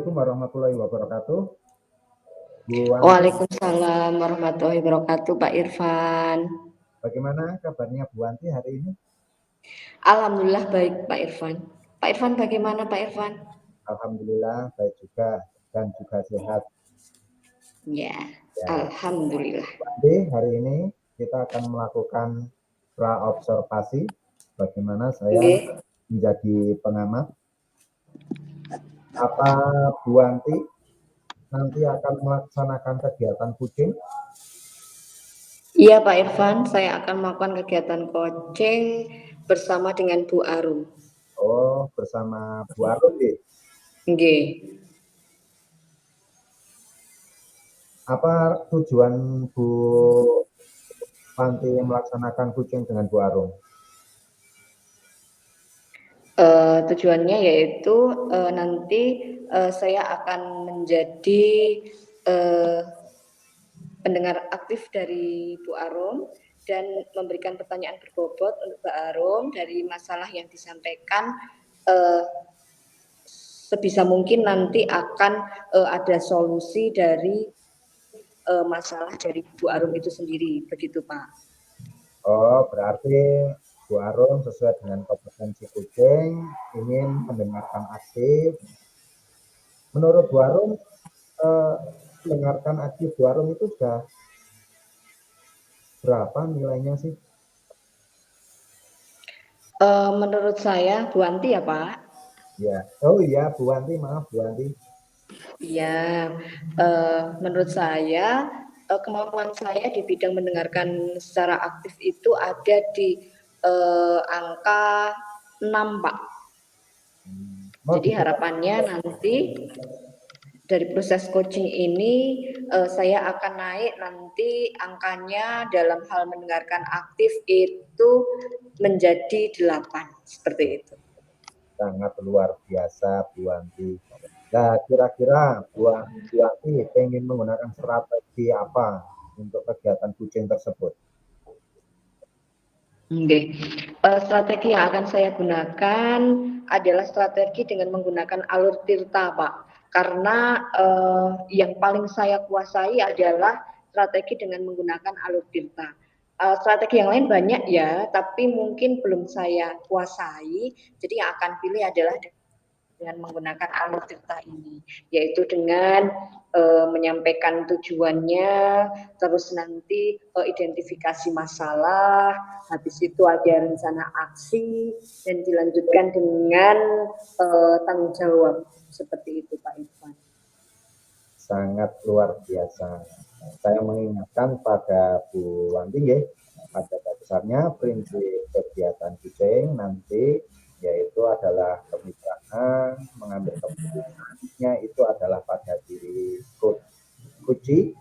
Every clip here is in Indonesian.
Assalamualaikum warahmatullahi wabarakatuh. Bu Wanti, Waalaikumsalam warahmatullahi wabarakatuh, Pak Irfan. bagaimana kabarnya Bu Wanti hari ini? Alhamdulillah baik, Pak Irfan. Pak Irfan bagaimana, Pak Irfan? Alhamdulillah baik juga dan juga sehat. Ya, Ya, alhamdulillah. Bu Wanti, hari ini kita akan melakukan praobservasi bagaimana saya Oke. menjadi pengamat. Apa Bu Wanti nanti akan melaksanakan kegiatan kucing? Iya, Pak Irfan, saya akan melakukan kegiatan coaching bersama dengan Bu Arum. Oh, bersama Bu Arum. Oke. Apa tujuan Bu Wanti melaksanakan kucing dengan Bu Arum? Tujuannya yaitu nanti saya akan menjadi uh, pendengar aktif dari Bu Arum dan memberikan pertanyaan berbobot untuk Bu Arum dari masalah yang disampaikan. Sebisa mungkin nanti akan ada solusi dari masalah dari Bu Arum itu sendiri, begitu Pak. Oh, berarti Bu Arum sesuai dengan kompetensi kucing ingin mendengarkan aktif. Menurut Bu Arum, mendengarkan aktif Bu Arum itu sudah berapa nilainya sih? Menurut saya, Bu Wanti ya Pak? Ya, oh iya Bu Wanti, maaf Bu Wanti. Ya, menurut saya kemampuan saya di bidang mendengarkan secara aktif itu ada di angka 6 Pak. Mau Jadi harapannya nanti dari proses coaching ini saya akan naik nanti angkanya dalam hal mendengarkan aktif itu menjadi 8 seperti itu. sangat luar biasa Bu Wanti. Nah, kira-kira Bu Wanti ingin menggunakan strategi apa untuk kegiatan kucing tersebut? Okay. Strategi yang akan saya gunakan adalah strategi dengan menggunakan alur tirta, Pak. Karena yang paling saya kuasai adalah strategi dengan menggunakan alur tirta. Strategi yang lain banyak ya, tapi mungkin belum saya kuasai. Jadi yang akan pilih adalah dengan menggunakan alur tirta ini, yaitu dengan menyampaikan tujuannya, terus nanti identifikasi masalah, habis itu ada rencana aksi, dan dilanjutkan dengan tanggung jawab, seperti itu Pak Irfan. Sangat luar biasa. Saya mengingatkan pada Bu Wanti, pada dasarnya prinsip kegiatan kucing nanti yaitu adalah kemitraan, mengambil keputusannya itu adalah pada diri kucing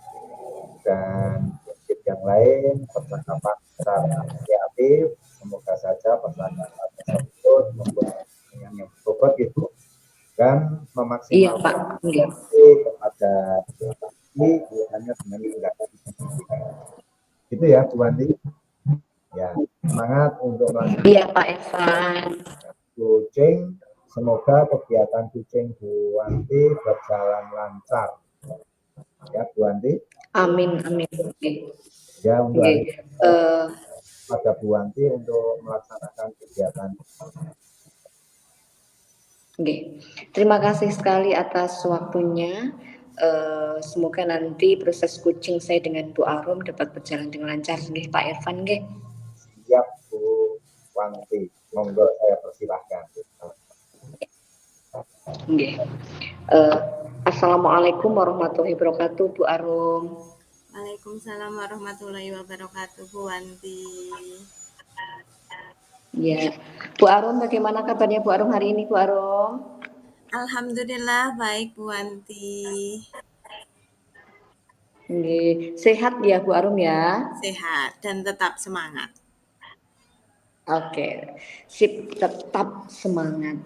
dan prinsip yang lain percakapan secara kreatif. Semoga saja percakapan tersebut membuat yang berbobot itu dan Iya memaksimalkan Pak. kepada ini hanya dengan tindakan itu ya Bu Wanti. Ya, semangat untuk melaksanakan Iya Pak Irfan. kucing. Semoga kegiatan kucing Bu Wanti berjalan lancar. Ya Bu Wanti. Amin, amin. Ya untuk hari ini Uh, pada Bu Wanti untuk melaksanakan kegiatan. Terima kasih sekali atas waktunya. Semoga nanti proses coaching saya dengan Bu Arum dapat berjalan dengan lancar. Pak Irfan. Siap Bu Wanti. Monggo saya persilahkan. Assalamualaikum warahmatullahi wabarakatuh, Bu Arum. Waalaikumsalam warahmatullahi wabarakatuh, Bu Wanti. Ya, Bu Arum, bagaimana kabarnya Bu Arum hari ini, Bu Arum? Alhamdulillah baik, Bu Wanti. Sehat ya, Bu Arum ya? Sehat dan tetap semangat. Oke, sip, tetap semangat.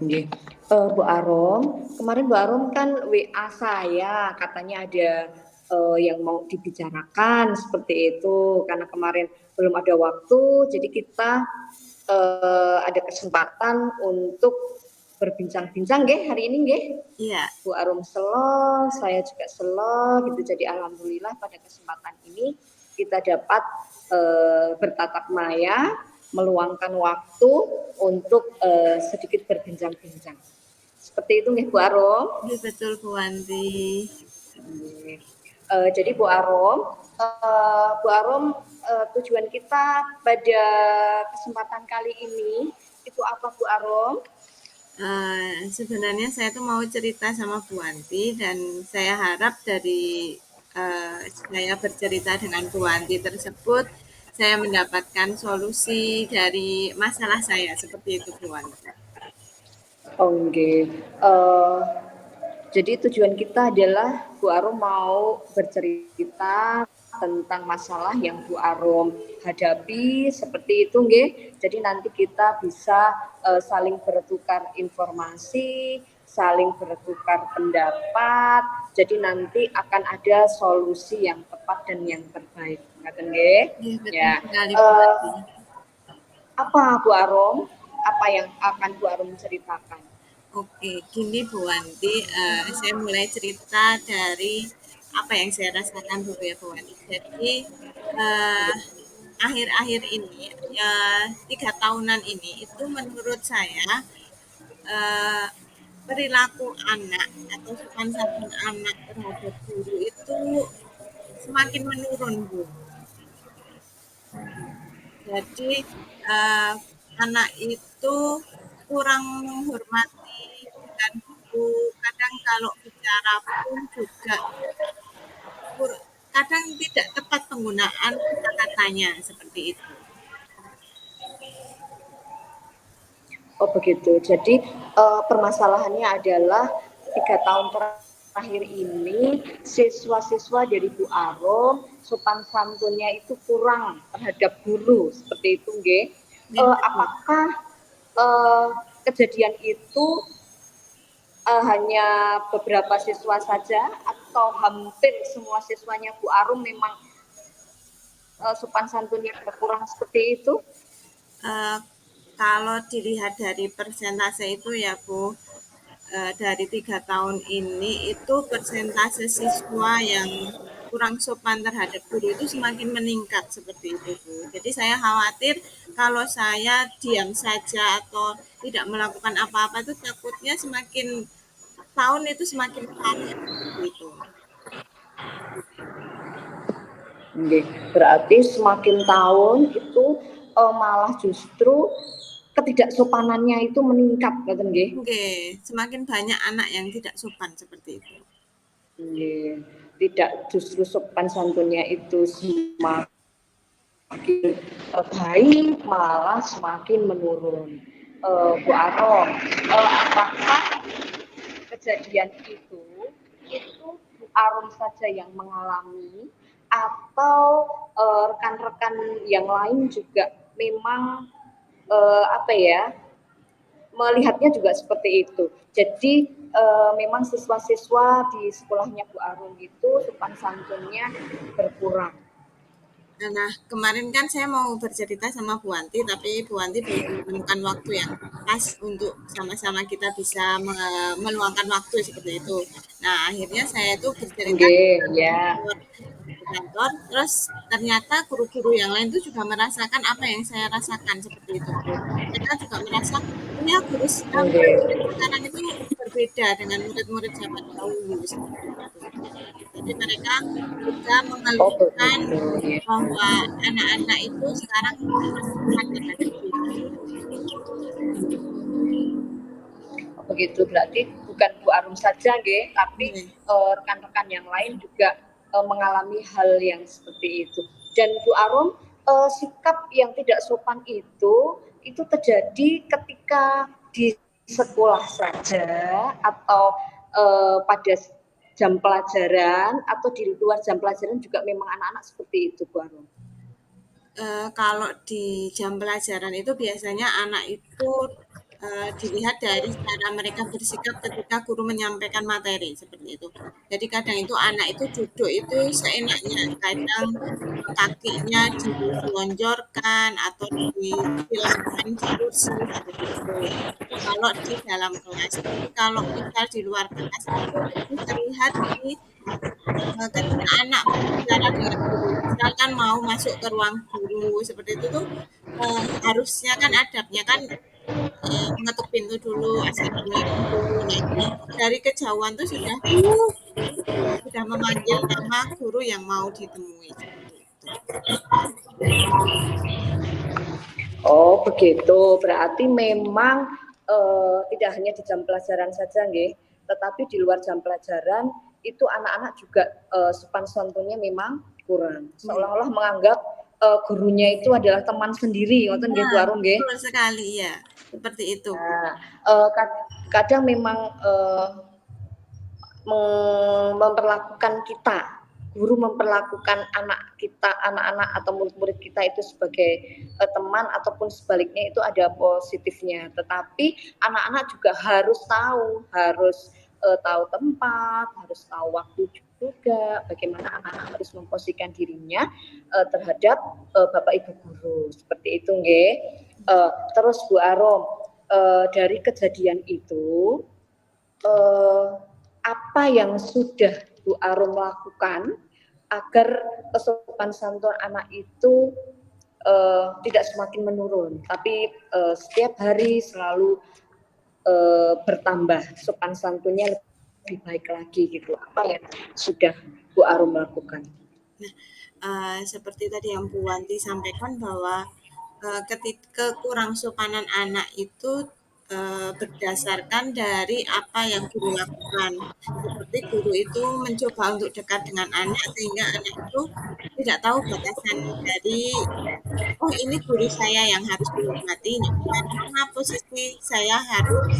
Bu Arum, kemarin Bu Arum kan WA saya, katanya ada yang mau dibicarakan seperti itu. Karena kemarin belum ada waktu, jadi kita ada kesempatan untuk berbincang-bincang nggih hari ini nggih. Iya, Bu Arum selo, saya juga selo gitu. Jadi alhamdulillah pada kesempatan ini kita dapat bertatap maya, meluangkan waktu untuk sedikit berbincang-bincang. Seperti itu nggih Bu Arum. iya betul Bu Wanti. Jadi Bu Arum, tujuan kita pada kesempatan kali ini itu apa Bu Arum? Sebenarnya saya tuh mau cerita sama Bu Wanti dan saya harap dari saya bercerita dengan Bu Wanti tersebut, saya mendapatkan solusi dari masalah saya seperti itu Bu Wanti. Oh, nggih. Jadi tujuan kita adalah Bu Arum mau bercerita tentang masalah yang Bu Arum hadapi seperti itu nggih. Jadi nanti kita bisa saling bertukar informasi, saling bertukar pendapat. Jadi nanti akan ada solusi yang tepat dan yang terbaik. Ngaten nggih? Iya betul Ya. sekali Bu Wanti. Apa Bu Arum? Apa yang akan Bu Arum ceritakan? Oke, gini Bu Wanti, saya mulai cerita dari apa yang saya rasakan dulu ya Bu Wanti. Jadi eh, akhir-akhir ini, 3 tahunan ini itu menurut saya eh, perilaku anak atau sopan santun anak terhadap guru itu semakin menurun Bu. Jadi eh, anak itu kurang menghormati dan guru. Kadang kalau bicara pun juga kadang tidak tepat penggunaan kata-katanya seperti itu. Oh begitu. Jadi permasalahannya adalah 3 tahun terakhir ini siswa-siswa dari Bu Arum sopan santunnya itu kurang terhadap guru seperti itu, nggih. Ya, betul. Apakah eh, kejadian itu hanya beberapa siswa saja atau hampir semua siswanya Bu Arum memang sopan santunnya berkurang seperti itu? Eh, Kalau dilihat dari persentase itu ya Bu, dari 3 tahun ini itu persentase siswa yang kurang sopan terhadap guru itu semakin meningkat seperti itu Bu. Jadi saya khawatir kalau saya diam saja atau tidak melakukan apa-apa itu takutnya semakin tahun itu semakin parah seperti itu. Berarti semakin tahun itu malah justru ketidaksopanannya itu meningkat, ngoten nggih? Oke, semakin banyak anak yang tidak sopan seperti itu. Nggih. Tidak, justru sopan santunnya itu semakin baik, malah semakin menurun. Bu Arom, apakah kejadian itu Bu Arum saja yang mengalami atau rekan-rekan yang lain juga memang apa ya, melihatnya juga seperti itu. Jadi memang siswa-siswa di sekolahnya Bu Arum itu sopan santunnya berkurang. Nah, kemarin kan saya mau bercerita sama Bu Wanti, tapi Bu Wanti belum menemukan waktu yang pas untuk sama-sama kita bisa meluangkan waktu seperti itu. Nah, akhirnya saya itu bercerita Nggih, ya. di kantor, terus ternyata guru-guru yang lain itu juga merasakan apa yang saya rasakan seperti itu, Bu. Mereka juga merasa, oh ya murid-murid Nggih. sekarang itu berbeda dengan murid-murid zaman dahulu seperti itu. Jadi mereka juga Oh mengeluhkan begitu. Ya. bahwa anak-anak itu sekarang tidak sopan terhadap guru. Begitu berarti bukan Bu Arum saja nggih, tapi Oke. rekan-rekan yang lain juga mengalami hal yang seperti itu. Dan Bu Arum, sikap yang tidak sopan itu terjadi ketika di sekolah saja atau pada jam pelajaran atau di luar jam pelajaran juga memang anak-anak seperti itu Bu Arum. Kalau di jam pelajaran itu biasanya anak itu dilihat dari cara mereka bersikap ketika guru menyampaikan materi seperti itu. Jadi kadang itu anak itu duduk itu seenaknya, kadang kakinya diselonjorkan atau disilamkan di kursi seperti itu. Itu kalau di dalam kelas. Tapi kalau misal di luar kelas itu terlihat di ketika anak berbicara dengan guru. Misalkan mau masuk ke ruang guru seperti itu tuh harusnya kan adabnya kan mengetuk pintu dulu, assalamualaikum dulu. Nah itu dari kejauhan tuh sudah gitu, sudah memanggil nama guru yang mau ditemui seperti itu. Oh, begitu. Berarti memang tidak hanya di jam pelajaran saja, nggih, tetapi di luar jam pelajaran itu anak-anak juga sopan santunnya memang kurang. Seolah-olah menganggap gurunya itu adalah teman sendiri, ngoten nggih Bu Nah, Arum nggih. betul sekali ya, seperti itu. Nah, kadang memang memperlakukan kita, guru memperlakukan anak kita, anak-anak atau murid-murid kita itu sebagai teman ataupun sebaliknya itu ada positifnya. Tetapi anak-anak juga harus tahu tempat, harus tahu waktu juga, bagaimana anak-anak harus memposisikan dirinya terhadap Bapak Ibu guru. Seperti itu, nggih. Terus Bu Arom, dari kejadian itu apa yang sudah Bu Arum lakukan agar kesopanan santun anak itu tidak semakin menurun, tapi setiap hari selalu bertambah sopan santunnya lebih baik lagi gitu. Apa yang sudah Bu Arum lakukan? Seperti tadi yang Bu Wanti sampaikan bahwa kekurang sopanan anak itu berdasarkan dari apa yang guru lakukan. Seperti guru itu mencoba untuk dekat dengan anak sehingga anak itu tidak tahu batasan dari oh ini guru saya yang harus dihormati, mana posisi saya harus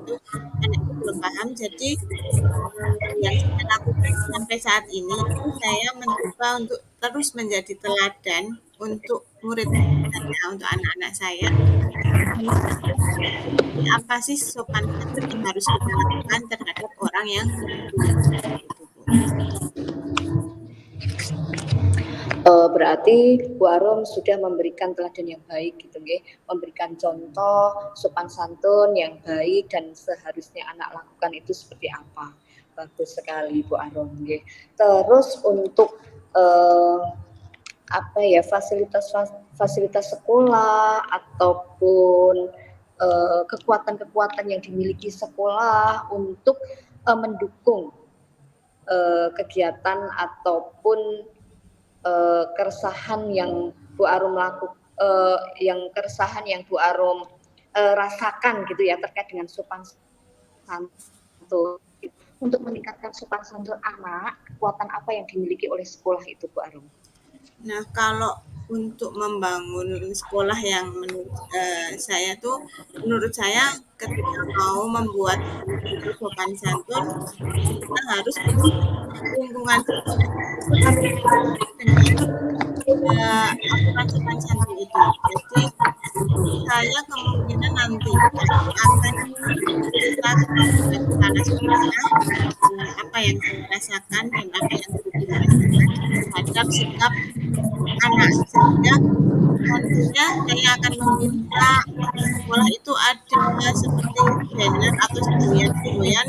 itu anak itu belum paham. Jadi yang saya lakukan sampai saat ini itu saya mencoba untuk terus menjadi teladan untuk murid-murid saya, untuk anak-anak saya. Seperti apa sih sopan santun yang harus kita lakukan terhadap orang yang menghina seperti itu, Bu. Berarti Bu Arum sudah memberikan teladan yang baik gitu nggih, memberikan contoh sopan santun yang baik dan seharusnya anak lakukan itu seperti apa. Bagus sekali Bu Arum nggih. Terus untuk apa ya fasilitas sekolah ataupun kekuatan-kekuatan yang dimiliki sekolah untuk mendukung kegiatan ataupun keresahan yang Bu Arum yang Bu Arum rasakan gitu ya terkait dengan sopan santun. Untuk meningkatkan sopan santun anak, kekuatan apa yang dimiliki oleh sekolah itu Bu Arum? Nah, kalau untuk membangun sekolah yang menurut saya ketika mau membuat itu sopan santun, kita harus membuat lingkungan sekolah itu harus dengan aturan sopan santun itu. Jadi saya kemungkinan nantinya akan cerita ke kepala sekolah apa yang saya rasakan dan apa yang guru rasakan terhadap sikap anak, sehingga nantinya saya akan meminta di sekolah itu ada seperti banner atau semboyan-semboyan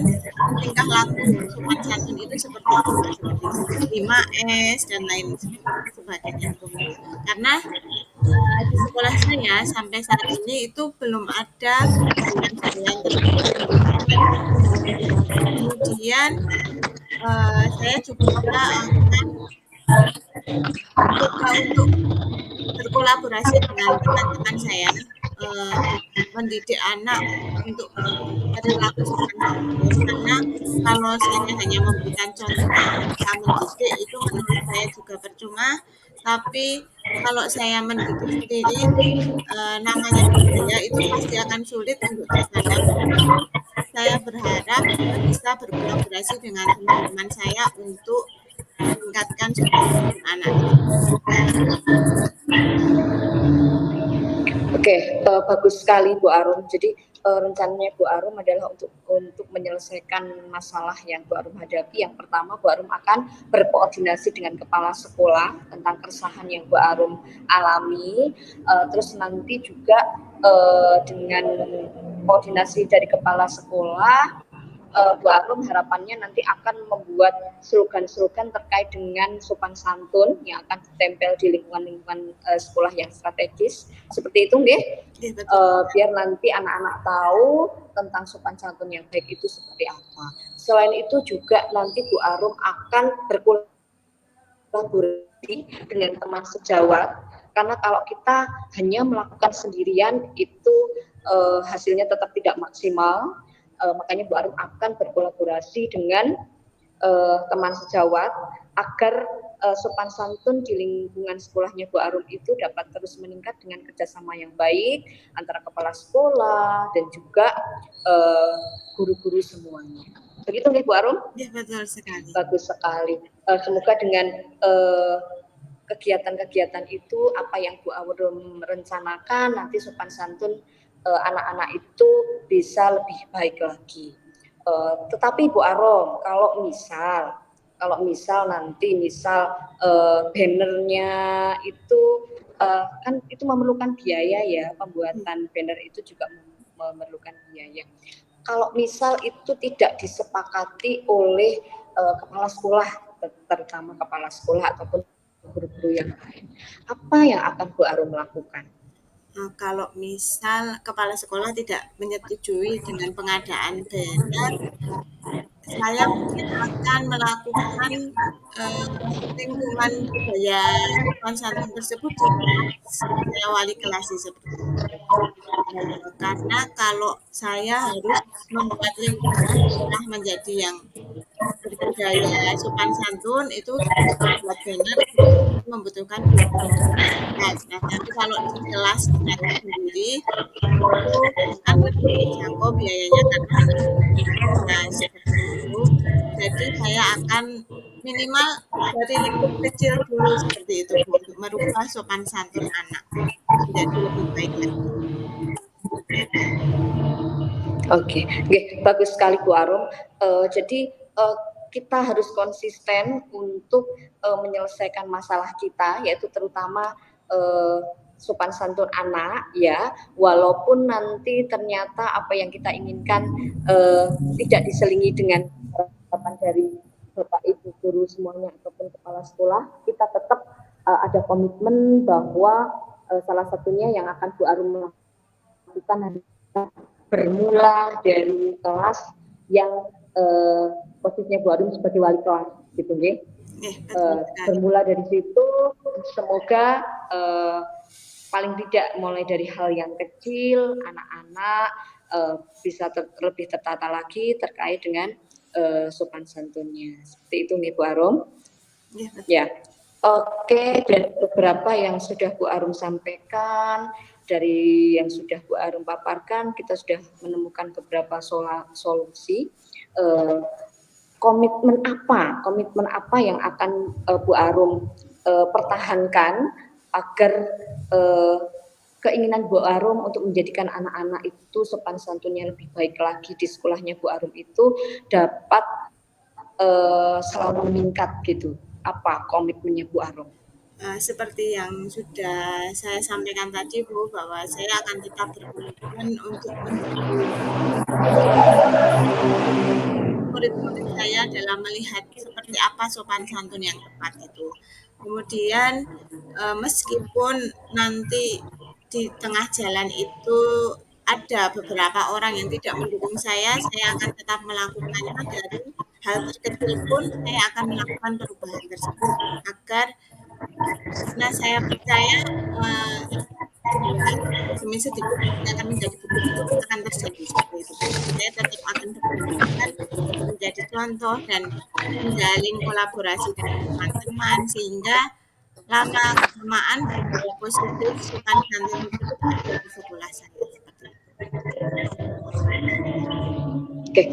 tingkah laku sopan santun itu seperti apa, seperti 5S dan lain sebagainya. Karena di sekolah saya sampai saat ini itu belum ada semboyan-semboyan tersebut yang diberikan. Kemudian saya juga akan mencoba untuk berkolaborasi dengan teman-teman saya mendidik anak untuk perilaku sopan santun, karena kalau saya hanya memberikan contoh tanpa mendidik itu menurut saya juga percuma. Tapi kalau saya mendidik sendiri namanya budaya itu pasti akan sulit untuk ditanam. Saya berharap bisa berkolaborasi dengan teman-teman saya untuk meningkatkan sopan santun anak. Oke, bagus sekali Bu Arum. Jadi rencananya Bu Arum adalah untuk menyelesaikan masalah yang Bu Arum hadapi. Yang pertama, Bu Arum akan berkoordinasi dengan kepala sekolah tentang keresahan yang Bu Arum alami. Terus nanti juga dengan koordinasi dari kepala sekolah, Bu Arum harapannya nanti akan membuat slogan-slogan terkait dengan sopan santun yang akan ditempel di lingkungan sekolah yang strategis. Seperti itu, nggih. Biar nanti anak-anak tahu tentang sopan santun yang baik itu seperti apa. Selain itu juga nanti Bu Arum akan berkolaborasi dengan teman sejawat, karena kalau kita hanya melakukan sendirian itu hasilnya tetap tidak maksimal. Makanya Bu Arum akan berkolaborasi dengan teman sejawat agar sopan santun di lingkungan sekolahnya Bu Arum itu dapat terus meningkat dengan kerjasama yang baik antara kepala sekolah dan juga guru-guru semuanya. Begitu nih Bu Arum? Ya, betul sekali. Bagus sekali. Semoga dengan kegiatan-kegiatan itu apa yang Bu Arum rencanakan nanti sopan santun anak-anak itu bisa lebih baik lagi. Tetapi Bu Arum, kalau misal nanti bannernya itu kan itu memerlukan biaya ya, pembuatan banner itu juga memerlukan biaya. Kalau misal itu tidak disepakati oleh kepala sekolah, terutama kepala sekolah ataupun guru-guru yang lain, apa yang akan Bu Arum lakukan? Kalau misal kepala sekolah tidak menyetujui dengan pengadaan banner, saya mungkin akan melakukan lingkungan budaya sopan santun tersebut di kelas. Saya wali kelas seperti itu. Karena kalau saya harus membuat lingkungan sekolah menjadi yang berbudaya sopan santun, itu buat banner itu membutuhkan biaya. Nah, tapi kalau di kelas saya sendiri itu kan lebih terjangkau biayanya karena hanya nah, seperti itu. Jadi saya akan minimal dari lingkup kecil dulu seperti itu Bu, untuk merubah sopan santun anak menjadi lebih baik lagi. Oke, bagus sekali Bu Arum. Jadi kita harus konsisten untuk menyelesaikan masalah kita, yaitu terutama sopan santun anak, ya. Walaupun nanti ternyata apa yang kita inginkan tidak diselingi dengan harapan dari Bapak Ibu guru semuanya ataupun kepala sekolah, kita tetap ada komitmen bahwa salah satunya yang akan Bu Arum lakukan adalah bermula dari kelas yang posisinya Bu Arum sebagai wali kelas, gitu nggih. Bermula dari situ, semoga paling tidak mulai dari hal yang kecil, anak-anak bisa lebih tertata lagi terkait dengan sopan santunnya. Seperti itu nih Bu Arum. Ya. Oke, dan beberapa yang sudah Bu Arum sampaikan, dari yang sudah Bu Arum paparkan, kita sudah menemukan beberapa solusi. Komitmen apa yang akan Bu Arum pertahankan agar keinginan Bu Arum untuk menjadikan anak-anak itu sopan santunnya lebih baik lagi di sekolahnya Bu Arum itu dapat selalu meningkat gitu. Apa komitmennya Bu Arum? Seperti yang sudah saya sampaikan tadi Bu, bahwa saya akan tetap berkomitmen untuk mendidik murid-murid saya dalam melihat seperti apa sopan santun yang tepat itu. Kemudian meskipun nanti di tengah jalan itu ada beberapa orang yang tidak mendukung saya akan tetap melakukannya. Dari hal terkecil pun saya akan melakukan perubahan tersebut agar, karena saya percaya demi sedikit pasti akan menjadi bukti, akan terjadi seperti itu. Saya tetap akan berkomitmen menjadi contoh dan menjalin kolaborasi dengan teman-teman sehingga lama kelamaan budaya positif sopan santun tersebut ada di sekolah saya seperti itu. Oke,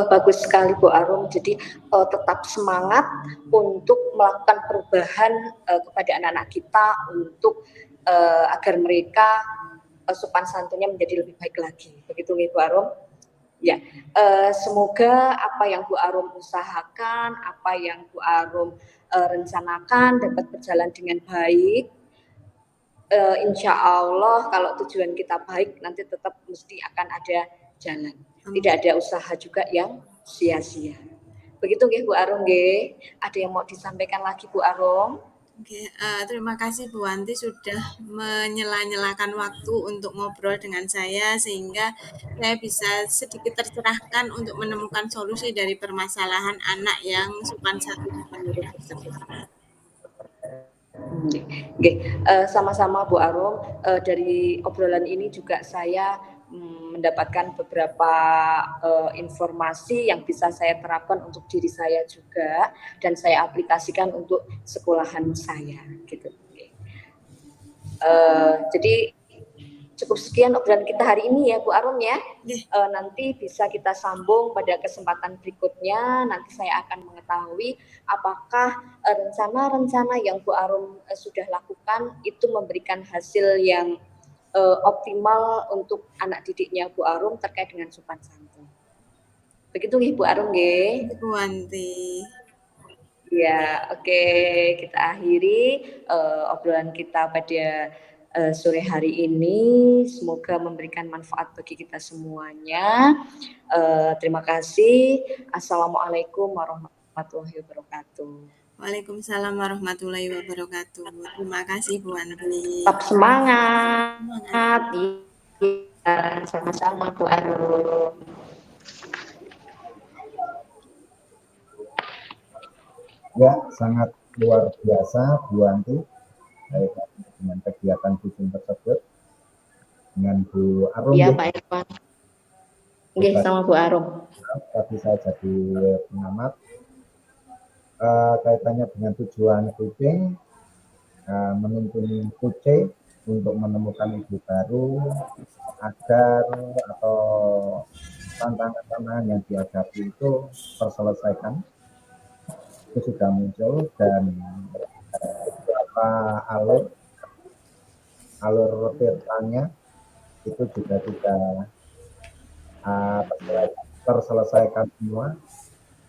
bagus sekali Bu Arum. Jadi tetap semangat untuk melakukan perubahan kepada anak-anak kita untuk agar mereka sopan santunnya menjadi lebih baik lagi. Begitu nih Bu Arum. Ya, semoga apa yang Bu Arum usahakan, apa yang Bu Arum rencanakan dapat berjalan dengan baik. Insya Allah kalau tujuan kita baik nanti tetap mesti akan ada jalan. Tidak ada usaha juga yang sia-sia. Begitu nggih Bu Arum nggih. Ada yang mau disampaikan lagi Bu Arum? Oke, terima kasih Bu Wanti sudah menyela-nyelakan waktu untuk ngobrol dengan saya sehingga saya bisa sedikit tercerahkan untuk menemukan solusi dari permasalahan anak yang sopan santun penurut tersebut. Oke, sama-sama Bu Arum. Dari obrolan ini juga saya mendapatkan beberapa informasi yang bisa saya terapkan untuk diri saya juga dan saya aplikasikan untuk sekolahan saya, gitu. Jadi cukup sekian obrolan kita hari ini ya Bu Arum ya. Nanti bisa kita sambung pada kesempatan berikutnya. Nanti saya akan mengetahui apakah rencana-rencana yang Bu Arum sudah lakukan itu memberikan hasil yang optimal untuk anak didiknya Bu Arum terkait dengan sopan santun. Begitu nih Bu Arum nggih. Bu Wanti. Ya, oke. Kita akhiri obrolan kita pada sore hari ini. Semoga memberikan manfaat bagi kita semuanya. Terima kasih. Assalamualaikum warahmatullahi wabarakatuh. Waalaikumsalam warahmatullahi wabarakatuh. Terima kasih Bu Wanti. Tetap semangat. Iya, sama-sama Bu Arum. Ya, sangat luar biasa Bu Wanti dengan kegiatan kucing tersebut dengan Bu Arum. Iya Pak Irfan. Nggih, sama Bu Arum. Tadi saya jadi pengamat kaitannya dengan tujuan kucing, menuntun kucing untuk menemukan ibu baru agar atau tantangan-tantangan yang dihadapi itu terselesaikan. Itu sudah muncul dan beberapa alur tirtanya itu juga sudah terselesaikan semua.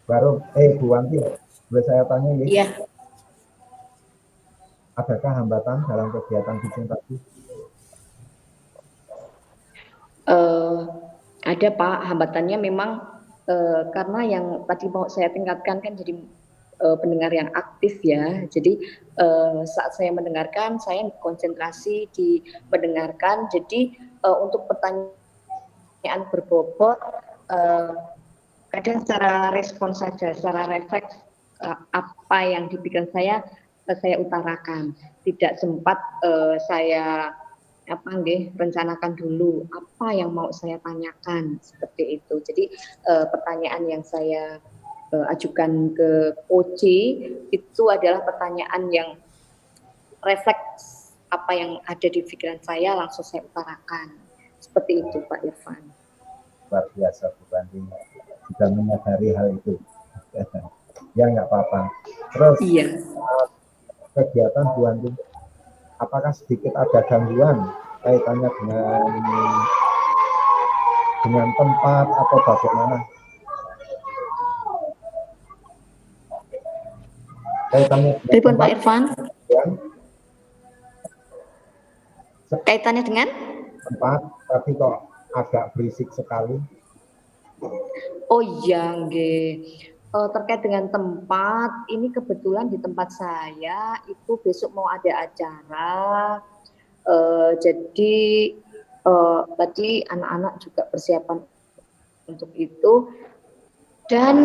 Baru Bu Wanti, boleh saya tanya ya? Iya. Adakah hambatan dalam kegiatan kucing tadi? Ada Pak, hambatannya memang karena yang tadi mau saya tingkatkan kan jadi pendengar yang aktif ya. Jadi saat saya mendengarkan, saya konsentrasi di mendengarkan. Jadi untuk pertanyaan berbobot, kadang secara respon saja, secara refleks apa yang di pikiran saya utarakan. Tidak sempat saya rencanakan dulu apa yang mau saya tanyakan seperti itu. Jadi pertanyaan yang saya ajukan ke Oci itu adalah pertanyaan yang refleks apa yang ada di pikiran saya langsung saya utarakan. Seperti itu Pak Irfan. Luar biasa Bu Wanti sudah menyadari hal itu. Ya nggak apa-apa. Terus iya. Kegiatan Bu Wanti, apakah sedikit ada gangguan kaitannya dengan tempat atau bagaimana? Kaitannya dengan tempat, Pak Irfan? Kaitannya dengan tempat, tapi kok agak berisik sekali. Oh iya, terkait dengan tempat, ini kebetulan di tempat saya itu besok mau ada acara. Jadi tadi anak-anak juga persiapan untuk itu. Dan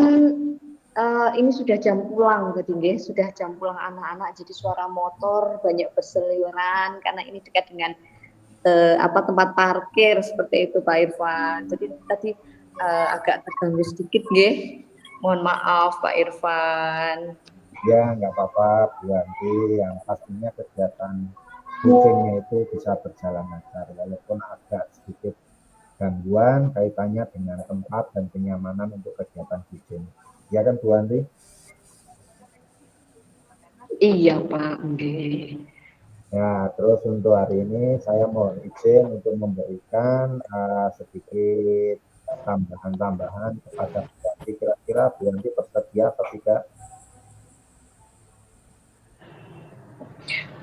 ini sudah jam pulang, sudah jam pulang anak-anak. Jadi suara motor banyak berseliweran karena ini dekat dengan tempat parkir seperti itu Pak Irfan. Jadi tadi agak terganggu sedikit nggih. Mohon maaf Pak Irfan. Ya nggak apa-apa Bu Wanti, yang pastinya kegiatan kucingnya itu bisa berjalan lancar walaupun agak sedikit gangguan kaitannya dengan tempat dan kenyamanan untuk kegiatan kucing. Ya kan Bu Wanti? Iya Pak. Ya, terus untuk hari ini saya mohon izin untuk memberikan sedikit tambahan-tambahan kepada Bu Yanti. Kira-kira Bu Yanti bersedia atau tidak?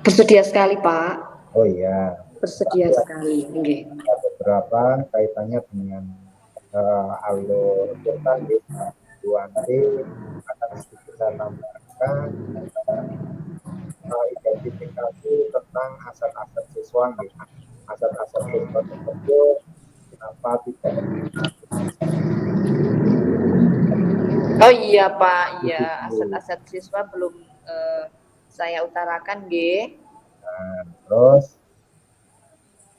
Bersedia sekali, Pak. Oh iya, Bersedia sekali. Nggih. ada beberapa kaitannya dengan alur tadi Bu Yanti akan sedikit saya tambahkan identifikasi tentang aset-aset siswa, gitu. Aset-aset siswa tersebut kenapa tidak Oh iya, Pak. Iya, begitu. aset-aset siswa belum saya utarakan, nggih. Nah, terus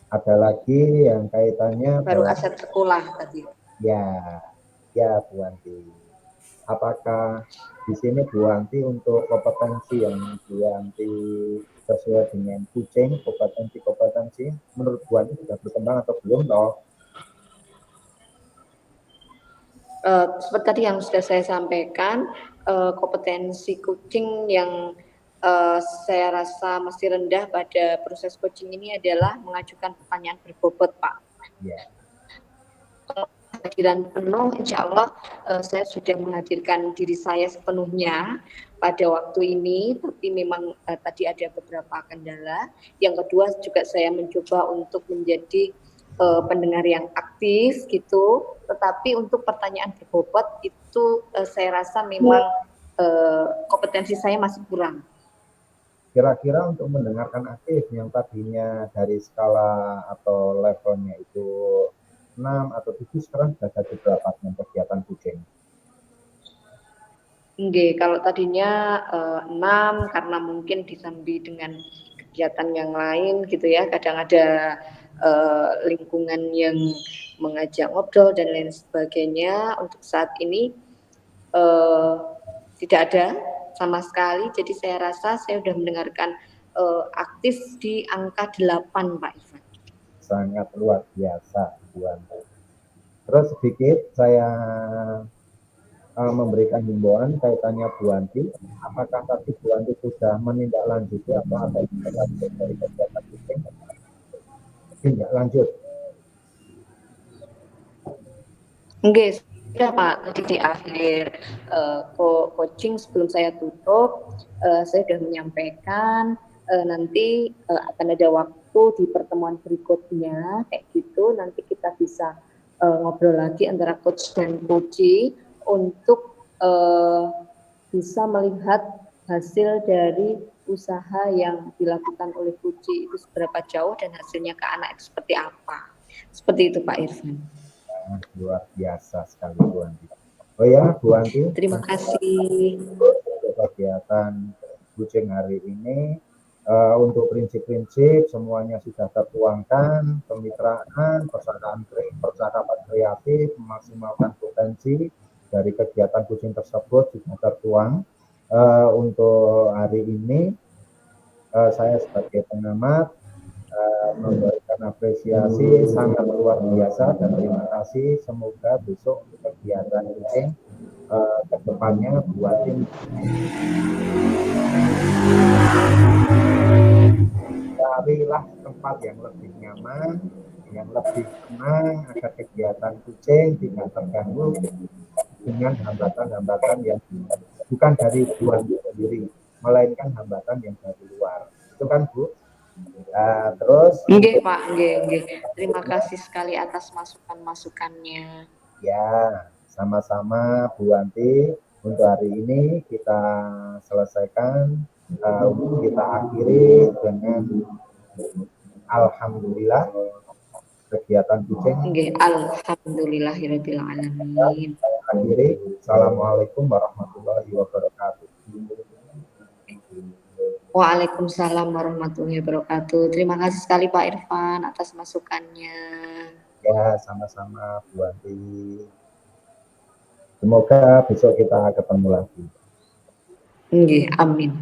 ada lagi yang kaitannya Baru bahwa aset sekolah tadi. ya, ya Bu Wanti. Apakah di sini Bu Wanti untuk kompetensi yang Bu Wanti sesuai dengan kucing, kompetensi menurut Bu Wanti sudah berkembang atau belum toh? Seperti tadi yang sudah saya sampaikan, kompetensi coaching yang saya rasa masih rendah pada proses coaching ini adalah mengajukan pertanyaan berbobot, Pak. Ya, Kehadiran penuh, insya Allah saya sudah menghadirkan diri saya sepenuhnya pada waktu ini, tapi memang tadi ada beberapa kendala. Yang kedua juga saya mencoba untuk menjadi pendengar yang aktif gitu, tetapi untuk pertanyaan berbobot itu saya rasa memang kompetensi saya masih kurang. kira-kira untuk mendengarkan aktif yang tadinya dari skala atau levelnya itu 6 atau 7 sekarang sudah jadi berapa dengan kegiatan kucing? Nggih, kalau tadinya 6 karena mungkin disambi dengan kegiatan yang lain gitu ya, kadang ada lingkungan yang mengajak ngobrol dan lain sebagainya. Untuk saat ini eh, tidak ada sama sekali, jadi saya rasa saya sudah mendengarkan aktif di angka 8, Pak Ivan. Sangat luar biasa Bu Wanti. Terus sedikit saya memberikan himbauan kaitannya Bu Wanti. Apakah tadi Bu Wanti sudah menindaklanjuti atau ada tindak lanjut dari kegiatan kucing? Tindak lanjut. Oke, sudah Pak. Tadi di akhir coaching sebelum saya tutup, saya sudah menyampaikan nanti akan ada waktu di pertemuan berikutnya, kayak gitu. Nanti kita bisa ngobrol lagi antara coach dan coachee untuk bisa melihat hasil dari usaha yang dilakukan oleh coachee itu seberapa jauh dan hasilnya ke anak itu seperti apa. Seperti itu Pak Irfan. Luar biasa sekali Bu Wanti. Oh ya Bu Wanti, Terima kasih. kegiatan kucing hari ini untuk prinsip-prinsip semuanya sudah tertuangkan, kemitraan, percakapan kreatif, memaksimalkan potensi dari kegiatan kucing tersebut sudah tertuang. Untuk hari ini saya sebagai pengamat memberikan apresiasi sangat luar biasa dan terima kasih. Semoga besok untuk kegiatan kucing kedepannya buat tim carilah tempat yang lebih nyaman, yang lebih tenang agar kegiatan kucing tidak terganggu dengan hambatan-hambatan yang bukan dari Tuhan sendiri, melainkan hambatan yang dari luar. Itu kan Bu. Terus Nggih, untuk Pak, nggih, nggih. Terima kasih sekali atas masukan-masukannya. ya sama-sama Bu Wanti untuk hari ini kita selesaikan, kita akhiri dengan alhamdulillah kegiatan kucing. Nggih, alhamdulillahirabbil alamin. Saya akhiri. Assalamualaikum warahmatullahi wabarakatuh. Waalaikumsalam warahmatullahi wabarakatuh. Terima kasih sekali Pak Irfan atas masukannya. Ya, sama-sama Bu Wanti. Semoga besok kita ketemu lagi. Nggih, amin.